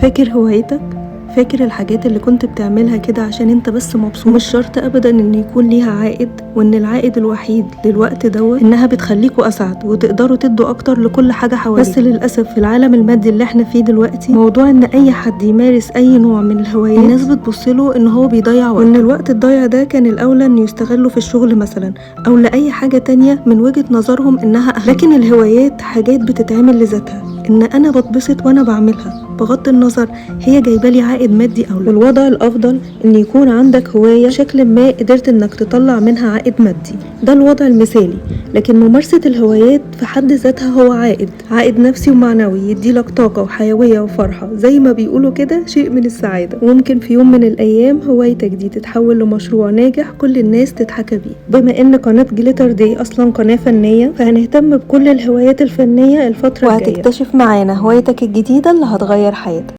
فاكر هوايتك؟ فاكر الحاجات اللي كنت بتعملها كده عشان انت بس مبسوط؟ مش شرط ابدا ان يكون ليها عائد، وان العائد الوحيد للوقت انها بتخليكوا اسعد وتقدروا تدوا اكتر لكل حاجة حواليك. بس للاسف في العالم المادي اللي احنا فيه دلوقتي، موضوع ان اي حد يمارس اي نوع من الهوايات الناس بتبصله ان هو بيضيع وقت، وان الوقت الضايع ده كان الاولى انه يستغله في الشغل مثلا او لاي حاجة تانية من وجهة نظرهم انها اهم. لكن الهوايات حاجات بتتعمل لذاتها، ان انا بتبسط وانا بعملها بغض النظر هي جايبالي عائد مادي او لا. والوضع الافضل ان يكون عندك هواية بشكل ما قدرت انك تطلع منها عائد مادي، ده الوضع المثالي. لكن ممارسة الهوايات في حد ذاتها هو عائد نفسي ومعنوي يديلك طاقة وحيوية وفرحة، زي ما بيقولوا كده شيء من السعادة. وممكن في يوم من الايام هوايتك دي تتحول لمشروع ناجح كل الناس تتحكى بيه. بما ان قناة جليتر دي اصلا قناة فنية، فهنهتم بكل الهوايات الفنية الفترة الجاية، وهتكتشف معانا هوايتك الجديدة اللي هتغير حياتك.